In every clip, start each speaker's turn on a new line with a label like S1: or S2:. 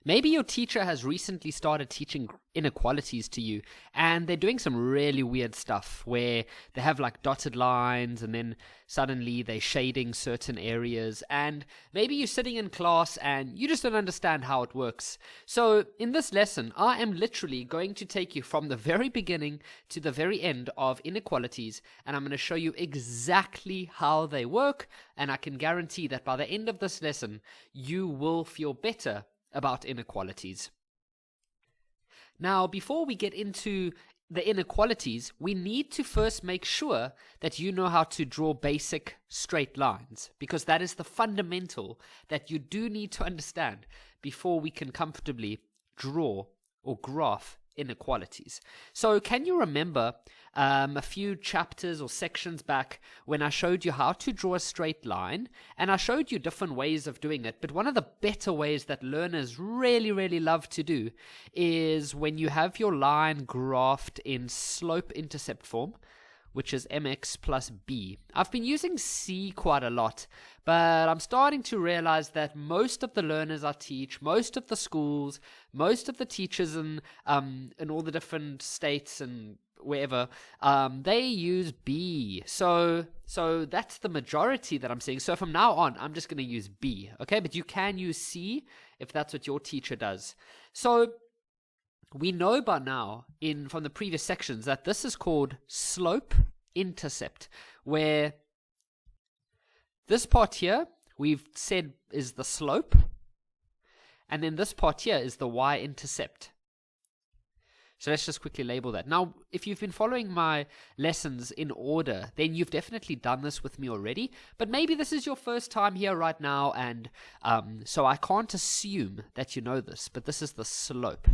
S1: Maybe your teacher has recently started teaching inequalities to you, and they're doing some really weird stuff where they have like dotted lines and then suddenly they're shading certain areas, and maybe you're sitting in class and you just don't understand how it works. So in this lesson, I am literally going to take you from the very beginning to the very end of inequalities, and I'm going to show you exactly how they work, and I can guarantee that by the end of this lesson, you will feel better about inequalities. Now, before we get into the inequalities, we need to first make sure that you know how to draw basic straight lines, because that is the fundamental that you do need to understand before we can comfortably draw or graph inequalities. So can you remember a few chapters or sections back when I showed you how to draw a straight line, and I showed you different ways of doing it, but one of the better ways that learners really love to do is when you have your line graphed in slope-intercept form, which is mx plus b. I've been using c quite a lot, but I'm starting to realize that most of the learners I teach, most of the schools, most of the teachers in all the different states and wherever, they use b. So that's the majority that I'm seeing. So from now on, I'm just going to use b, okay? But you can use c if that's what your teacher does. So we know by now from the previous sections that this is called slope-intercept, where this part here we've said is the slope, and then this part here is the y-intercept. So let's just quickly label that. Now, if you've been following my lessons in order, then you've definitely done this with me already, but maybe this is your first time here right now, and so I can't assume that you know this, but this is the slope.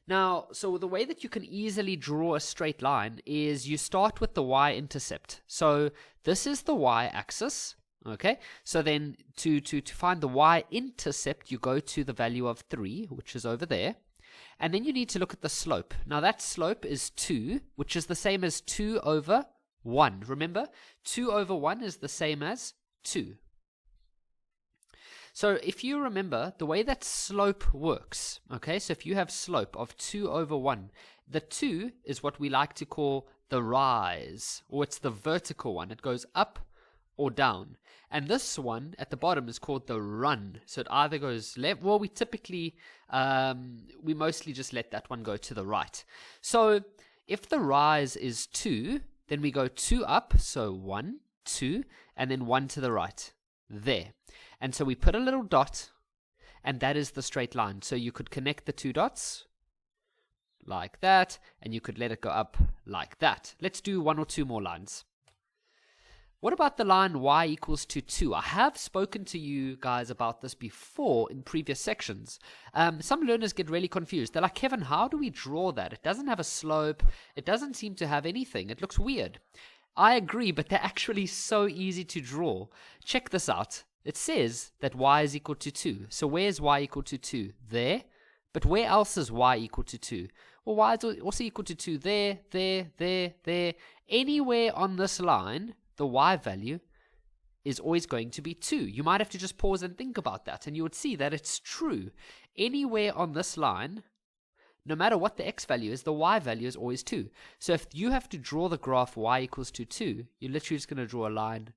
S1: Now, so the way that you can easily draw a straight line is you start with the y-intercept. So this is the y-axis, okay? So then to find the y-intercept, you go to the value of 3, which is over there. And then you need to look at the slope. Now that slope is 2, which is the same as 2 over 1. Remember, 2 over 1 is the same as 2. So if you remember the way that slope works, okay, so if you have slope of 2 over 1, the 2 is what we like to call the rise, or it's the vertical one. It goes up or down. And this one at the bottom is called the run. So it either goes left, well, we typically, we mostly just let that one go to the right. So if the rise is 2, then we go 2 up, so 1, 2, and then 1 to the right, there. And so we put a little dot, and that is the straight line. So you could connect the 2 dots like that, and you could let it go up like that. Let's do 1 or 2 more lines. What about the line y equals to 2? I have spoken to you guys about this before in previous sections. Some learners get really confused. They're like, Kevin, how do we draw that? It doesn't have a slope. It doesn't seem to have anything. It looks weird. I agree, but they're actually so easy to draw. Check this out. It says that y is equal to 2. So where's y equal to 2? There. But where else is y equal to 2? Well, y is also equal to 2 there, there, there, there. Anywhere on this line, the y value is always going to be 2. You might have to just pause and think about that, and you would see that it's true. Anywhere on this line, no matter what the x value is, the y value is always 2. So if you have to draw the graph y equals to 2, you're literally just going to draw a line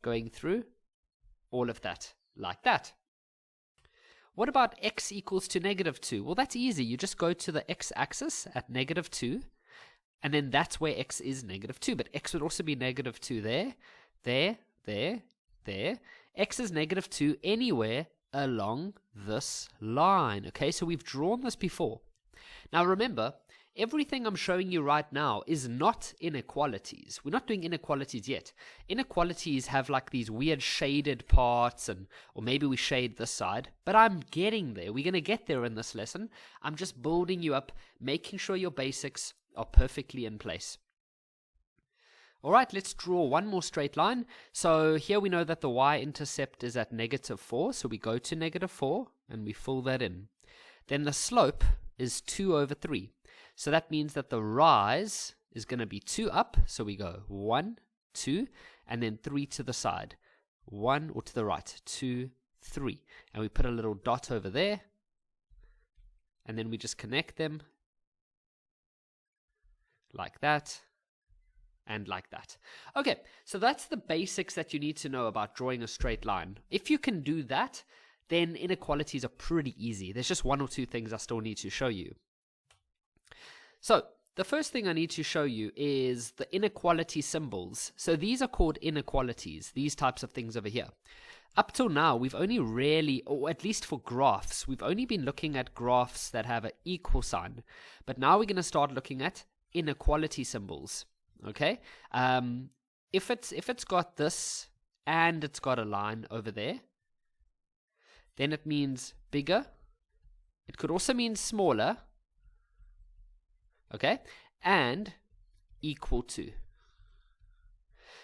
S1: going through all of that, like that. What about x equals to negative 2? Well, that's easy. You just go to the x-axis at negative 2, and then that's where x is negative 2. But x would also be negative 2 there, there, there, there. X is negative 2 anywhere along this line. Okay, so we've drawn this before. Now remember, everything I'm showing you right now is not inequalities. We're not doing inequalities yet. Inequalities have like these weird shaded parts, or maybe we shade this side, but I'm getting there. We're going to get there in this lesson. I'm just building you up, making sure your basics are perfectly in place. All right, let's draw one more straight line. So here we know that the y-intercept is at negative 4, so we go to negative 4 and we fill that in. Then the slope is 2 over 3. So that means that the rise is going to be 2 up, so we go 1, 2, and then 3 to the side. 1, or to the right, 2, 3. And we put a little dot over there, and then we just connect them like that and like that. Okay, so that's the basics that you need to know about drawing a straight line. If you can do that, then inequalities are pretty easy. There's just one or two things I still need to show you. So the first thing I need to show you is the inequality symbols. So these are called inequalities, these types of things over here. Up till now, we've only really, or at least for graphs, we've only been looking at graphs that have an equal sign. But now we're going to start looking at inequality symbols. Okay? If it's got this and it's got a line over there, then it means bigger. It could also mean smaller. Okay? And equal to.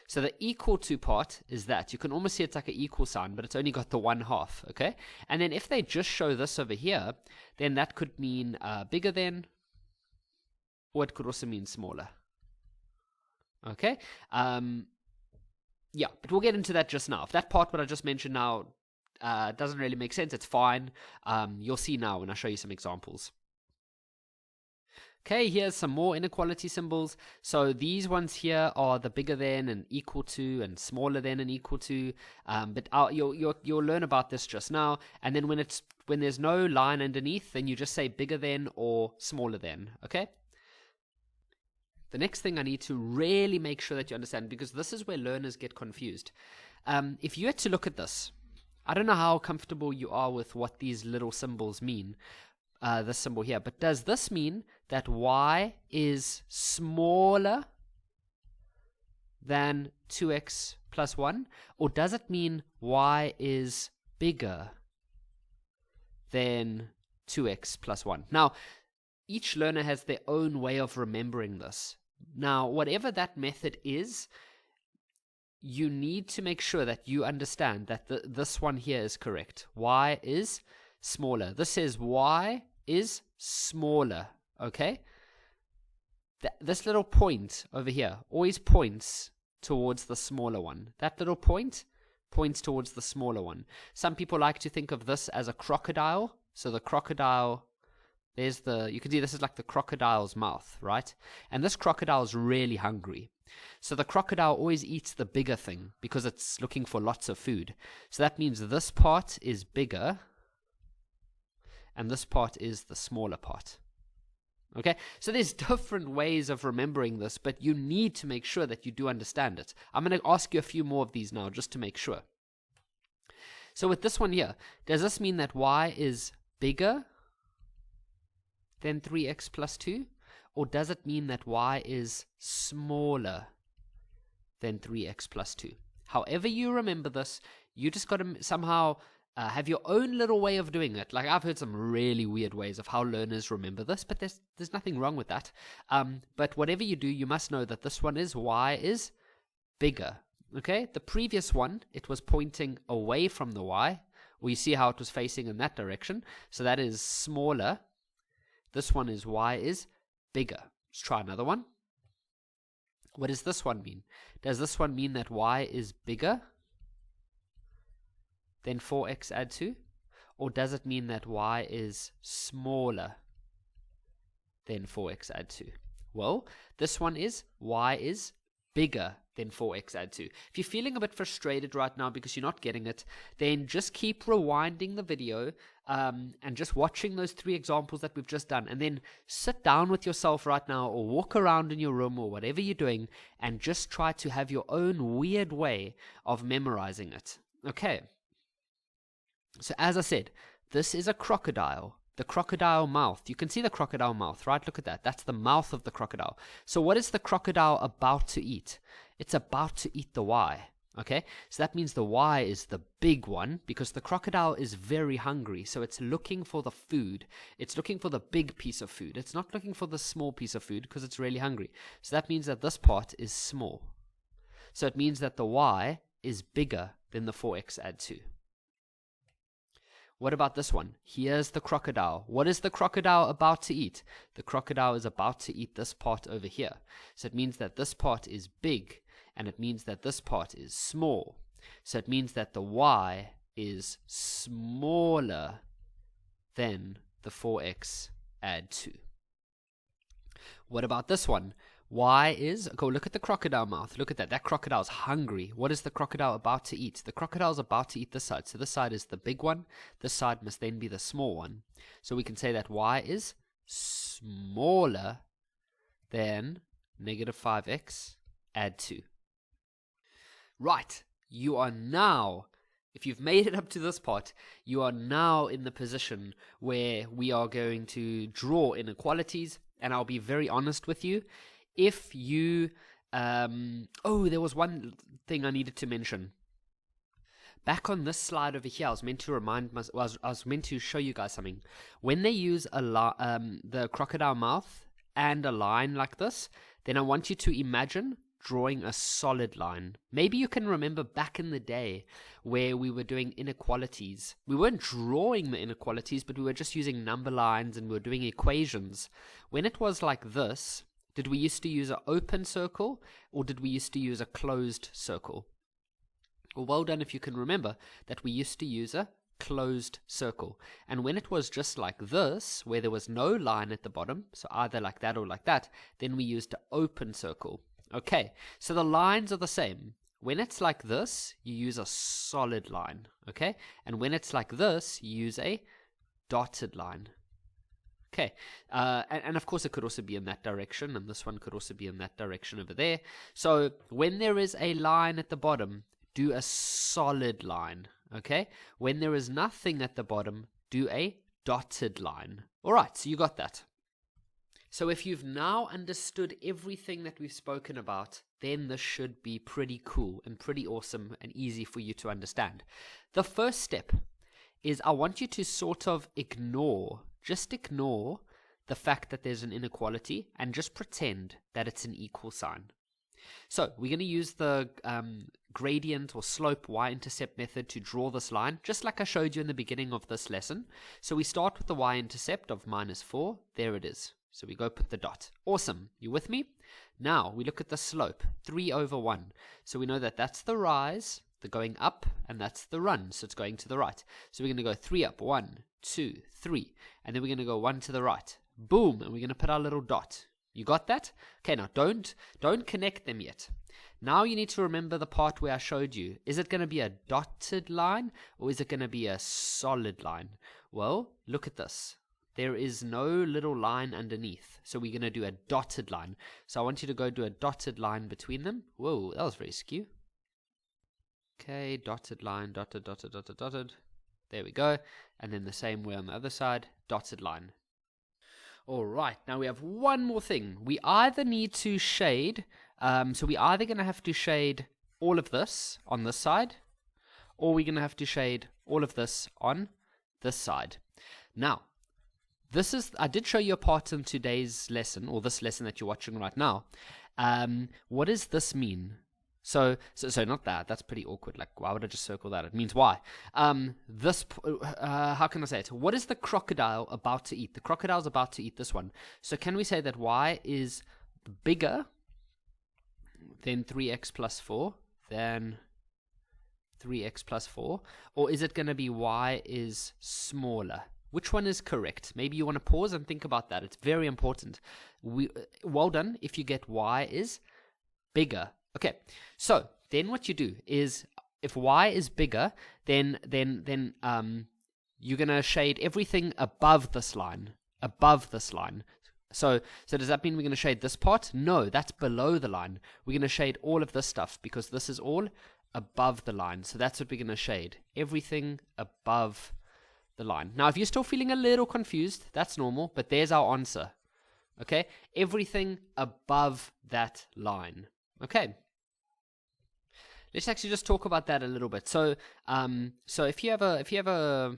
S1: So the equal to part is that. You can almost see it's like an equal sign, but it's only got the 1/2, okay? And then if they just show this over here, then that could mean bigger than, or it could also mean smaller. Okay? Yeah, but we'll get into that just now. If that part what I just mentioned now doesn't really make sense, it's fine. You'll see now when I show you some examples. Okay, here's some more inequality symbols. So these ones here are the bigger than and equal to and smaller than and equal to. But you'll learn about this just now. And then when there's no line underneath, then you just say bigger than or smaller than. Okay. The next thing I need to really make sure that you understand, because this is where learners get confused. If you had to look at this, I don't know how comfortable you are with what these little symbols mean. This symbol here, but does this mean that y is smaller than 2x plus 1, or does it mean y is bigger than 2x plus 1? Now, each learner has their own way of remembering this. Now, whatever that method is, you need to make sure that you understand that this one here is correct. Y is smaller. This says y is smaller, okay? This little point over here always points towards the smaller one. That little point points towards the smaller one. Some people like to think of this as a crocodile. So the crocodile, you can see this is like the crocodile's mouth, right? And this crocodile is really hungry. So the crocodile always eats the bigger thing because it's looking for lots of food. So that means this part is bigger, and this part is the smaller part. Okay, so there's different ways of remembering this, but you need to make sure that you do understand it. I'm going to ask you a few more of these now just to make sure. So with this one here, does this mean that y is bigger than 3x plus 2? Or does it mean that y is smaller than 3x plus 2? However you remember this, you just got to somehow have your own little way of doing it. Like, I've heard some really weird ways of how learners remember this, but there's nothing wrong with that. But whatever you do, you must know that this one is y is bigger. Okay? The previous one, it was pointing away from the y. Well, you see how it was facing in that direction. So that is smaller. This one is y is bigger. Let's try another one. What does this one mean? Does this one mean that y is bigger than 4x add 2? Or does it mean that y is smaller than 4x add 2? Well, this one is y is bigger than 4x add 2. If you're feeling a bit frustrated right now because you're not getting it, then just keep rewinding the video and just watching those 3 examples that we've just done, and then sit down with yourself right now or walk around in your room or whatever you're doing and just try to have your own weird way of memorizing it. Okay. So as I said, this is a crocodile. The crocodile mouth. You can see the crocodile mouth, right? Look at that. That's the mouth of the crocodile. So what is the crocodile about to eat? It's about to eat the y. Okay? So that means the y is the big one because the crocodile is very hungry. So it's looking for the food. It's looking for the big piece of food. It's not looking for the small piece of food because it's really hungry. So that means that this part is small. So it means that the y is bigger than the 4x add 2. What about this one? Here's the crocodile. What is the crocodile about to eat? The crocodile is about to eat this part over here. So it means that this part is big, and it means that this part is small. So it means that the y is smaller than the 4x add 2. What about this one? Y is, go look at the crocodile mouth. Look at that. That crocodile's hungry. What is the crocodile about to eat? The crocodile's about to eat this side. So this side is the big one. This side must then be the small one. So we can say that y is smaller than negative 5x, add 2. Right. You are now, if you've made it up to this part, you are now in the position where we are going to draw inequalities. And I'll be very honest with you. If you, there was one thing I needed to mention. Back on this slide over here, I was meant to I was meant to show you guys something. When they use the crocodile mouth and a line like this, then I want you to imagine drawing a solid line. Maybe you can remember back in the day where we were doing inequalities. We weren't drawing the inequalities, but we were just using number lines and we were doing equations. When it was like this, did we used to use an open circle or did we used to use a closed circle? Well done if you can remember that we used to use a closed circle. And when it was just like this, where there was no line at the bottom, so either like that or like that, then we used an open circle. Okay, so the lines are the same. When it's like this, you use a solid line, okay? And when it's like this, you use a dotted line. Okay, and of course it could also be in that direction, and this one could also be in that direction over there. So when there is a line at the bottom, do a solid line, okay? When there is nothing at the bottom, do a dotted line. All right, so you got that. So if you've now understood everything that we've spoken about, then this should be pretty cool and pretty awesome and easy for you to understand. The first step is I want you to sort of just ignore the fact that there's an inequality and just pretend that it's an equal sign. So we're going to use the gradient or slope y-intercept method to draw this line, just like I showed you in the beginning of this lesson. So we start with the y-intercept of -4. There it is. So we go put the dot. Awesome. You with me? Now we look at the slope, 3/1. So we know that that's the rise, the going up, and that's the run. So it's going to the right. So we're going to go 3 up, 1, 2, 3. And then we're going to go 1 to the right. Boom. And we're going to put our little dot. You got that? Okay, now don't connect them yet. Now you need to remember the part where I showed you. Is it going to be a dotted line or is it going to be a solid line? Well, look at this. There is no little line underneath. So we're going to do a dotted line. So I want you to go do a dotted line between them. Whoa, that was very skew. Okay, dotted line, dotted, dotted, dotted, dotted. There we go. And then the same way on the other side, dotted line. All right, now we have one more thing. We either need to shade, so we're either going to have to shade all of this on this side, or we're going to have to shade all of this on this side. Now, I did show you a part in today's lesson, or this lesson that you're watching right now. What does this mean? So not that. That's pretty awkward. Like, why would I just circle that? It means why. How can I say it? What is the crocodile about to eat? The crocodile's about to eat this one. So can we say that y is bigger than 3x plus 4? Than 3x plus 4? Or is it going to be y is smaller? Which one is correct? Maybe you want to pause and think about that. It's very important. Well done if you get y is bigger. Okay, so then what you do is, if y is bigger, then you're going to shade everything above this line. So does that mean we're going to shade this part? No, that's below the line. We're going to shade all of this stuff because this is all above the line. So that's what we're going to shade. Everything above the line. Now, if you're still feeling a little confused, that's normal, but there's our answer. Okay? Everything above that line. Okay? Let's actually just talk about that a little bit. So if you have a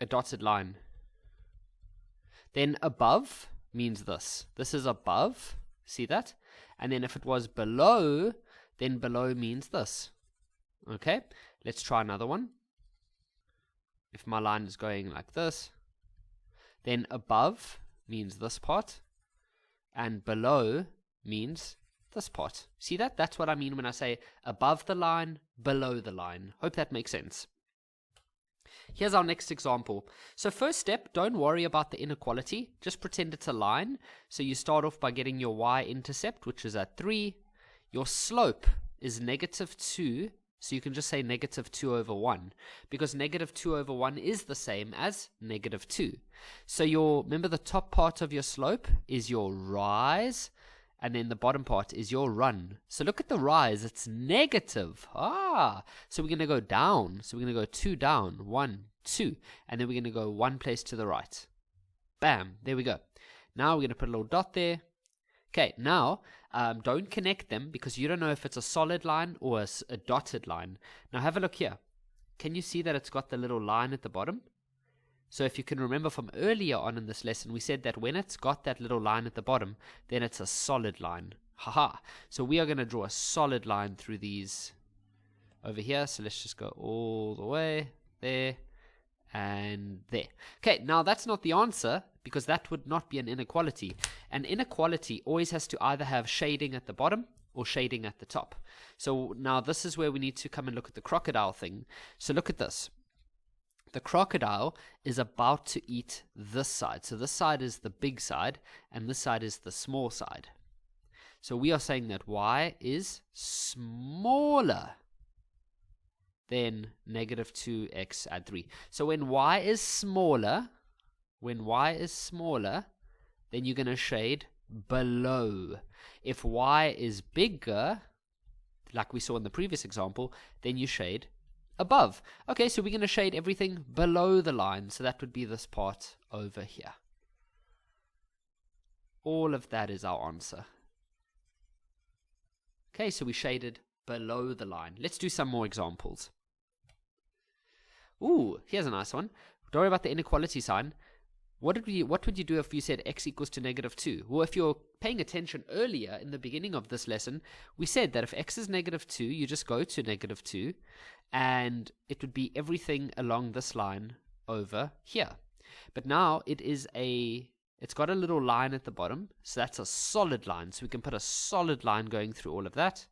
S1: dotted line, then above means this. This is above. See that? And then if it was below, then below means this. Okay? Let's try another one. If my line is going like this, then above means this part, and below means this part. See that? That's what I mean when I say above the line, below the line. Hope that makes sense. Here's our next example. So first step, don't worry about the inequality. Just pretend it's a line. So you start off by getting your y-intercept, which is at 3. Your slope is negative 2. So you can just say negative 2 over 1. Because negative 2 over 1 is the same as negative 2. So remember the top part of your slope is your rise. And then the bottom part is your run. So look at the rise. It's negative. So we're going to go down. So we're going to go 2 down. 1, 2. And then we're going to go 1 place to the right. Bam. There we go. Now we're going to put a little dot there. Okay, now don't connect them because you don't know if it's a solid line or a dotted line. Now have a look here. Can you see that it's got the little line at the bottom? So if you can remember from earlier on in this lesson, we said that when it's got that little line at the bottom, then it's a solid line. Haha. So we are going to draw a solid line through these over here. So let's just go all the way there and there. Okay, now that's not the answer because that would not be an inequality. An inequality always has to either have shading at the bottom or shading at the top. So now this is where we need to come and look at the crocodile thing. So look at this. The crocodile is about to eat this side. So this side is the big side, and this side is the small side. So we are saying that y is smaller than negative 2x add 3. So when y is smaller, then you're going to shade below. If y is bigger, like we saw in the previous example, then you shade above. Okay, so we're going to shade everything below the line. So that would be this part over here. All of that is our answer. Okay, so we shaded below the line. Let's do some more examples. Ooh, here's a nice one. Don't worry about the inequality sign. What would you do if you said x equals to negative 2? Well, if you're paying attention earlier in the beginning of this lesson, we said that if x is negative 2, you just go to negative 2, and it would be everything along this line over here. But now it's got a little line at the bottom, so that's a solid line. So we can put a solid line going through all of that.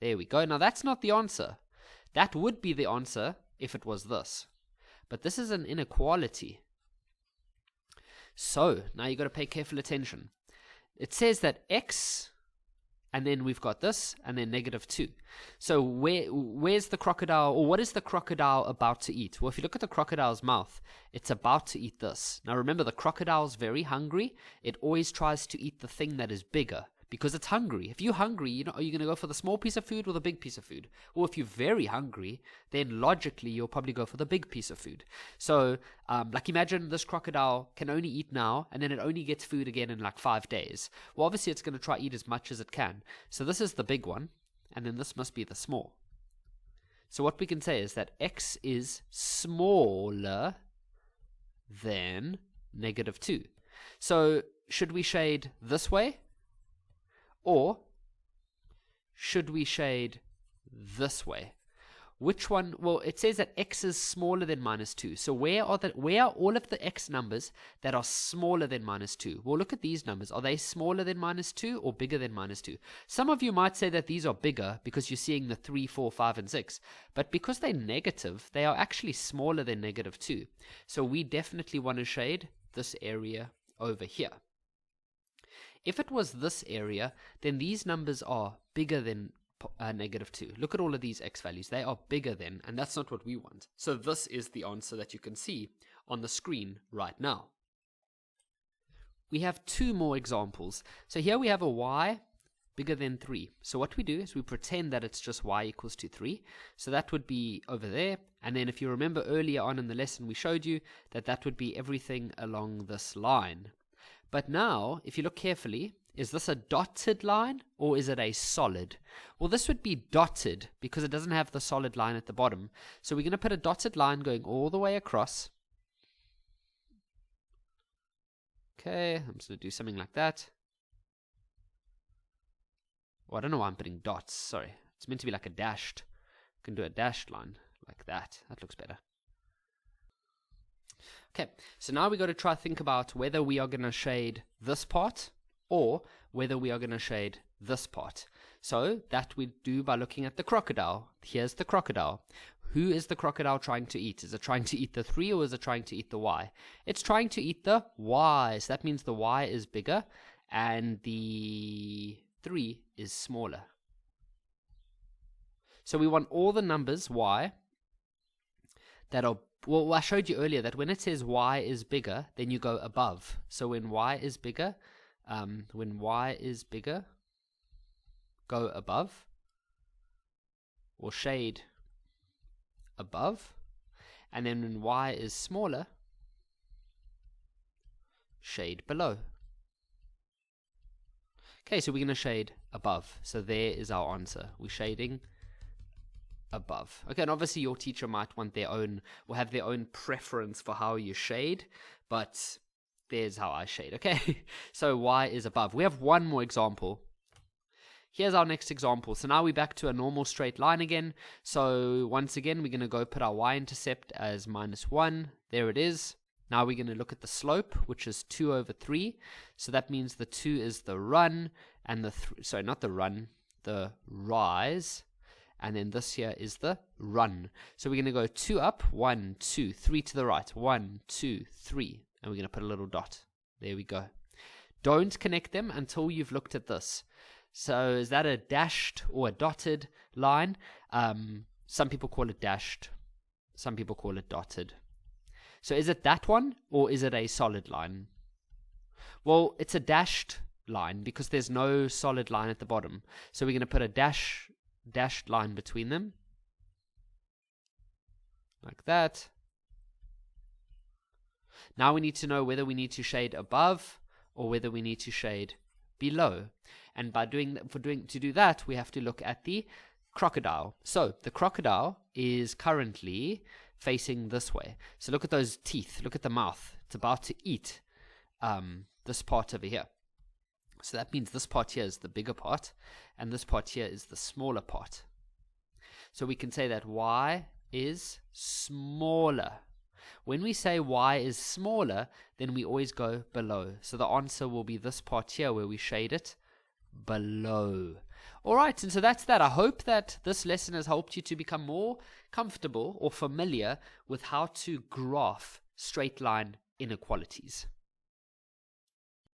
S1: There we go. Now that's not the answer. That would be the answer if it was this. But this is an inequality. So now you've got to pay careful attention. It says that x, and then we've got this, and then negative 2. So where's the crocodile, or what is the crocodile about to eat? Well, if you look at the crocodile's mouth, it's about to eat this. Now remember, the crocodile's very hungry. It always tries to eat the thing that is bigger, because it's hungry. If you're hungry, are you going to go for the small piece of food or the big piece of food? Or if you're very hungry, then logically you'll probably go for the big piece of food. So, like imagine this crocodile can only eat now, and then it only gets food again in like 5 days. Well, obviously it's going to try to eat as much as it can. So this is the big one, and then this must be the small. So what we can say is that x is smaller than negative 2. So should we shade this way? Or should we shade this way? Which one? Well, it says that x is smaller than minus 2. So where are all of the x numbers that are smaller than minus 2? Well, look at these numbers. Are they smaller than minus 2 or bigger than minus 2? Some of you might say that these are bigger because you're seeing the 3, 4, 5, and 6. But because they're negative, they are actually smaller than negative 2. So we definitely want to shade this area over here. If it was this area, then these numbers are bigger than negative 2. Look at all of these x values. They are bigger than, and that's not what we want. So this is the answer that you can see on the screen right now. We have 2 more examples. So here we have a y bigger than 3. So what we do is we pretend that it's just y equals to 3. So that would be over there. And then if you remember earlier on in the lesson, we showed you that that would be everything along this line. But now, if you look carefully, is this a dotted line or is it a solid? Well, this would be dotted because it doesn't have the solid line at the bottom. So we're going to put a dotted line going all the way across. Okay, I'm just going to do something like that. Oh, I don't know why I'm putting dots. Sorry. It's meant to be like a dashed. I can do a dashed line like that. That looks better. Okay, so now we got to try to think about whether we are going to shade this part or whether we are going to shade this part. So that we do by looking at the crocodile. Here's the crocodile. who is the crocodile trying to eat? Is it trying to eat the 3 or is it trying to eat the y? It's trying to eat the y. So that means the y is bigger and the 3 is smaller. So we want all the numbers y that are, well, I showed you earlier that when it says y is bigger, then you go above. So when y is bigger, go above, or shade above. And then when y is smaller, shade below. Okay, so we're going to shade above. So there is our answer. We're shading above. Okay, and obviously your teacher might want their own, or have their own preference for how you shade, but there's how I shade, okay? So y is above. We have one more example. Here's our next example. So now we're back to a normal straight line again. So once again, we're going to go put our y-intercept as -1. There it is. Now we're going to look at the slope, which is 2 over 3. So that means the 2 is the run, and the rise. And then this here is the run. So we're going to go 2 up, 1, 2, 3 to the right. 1, 2, 3. And we're going to put a little dot. There we go. Don't connect them until you've looked at this. So is that a dashed or a dotted line? Some people call it dashed. Some people call it dotted. So is it that one or is it a solid line? Well, it's a dashed line because there's no solid line at the bottom. So we're going to put a dashed line between them. Like that. Now we need to know whether we need to shade above or whether we need to shade below. And to do that, we have to look at the crocodile. So the crocodile is currently facing this way. So look at those teeth. Look at the mouth. It's about to eat this part over here. So that means this part here is the bigger part, and this part here is the smaller part. So we can say that y is smaller. When we say y is smaller, then we always go below. So the answer will be this part here where we shade it below. Alright, and so that's that. I hope that this lesson has helped you to become more comfortable or familiar with how to graph straight line inequalities.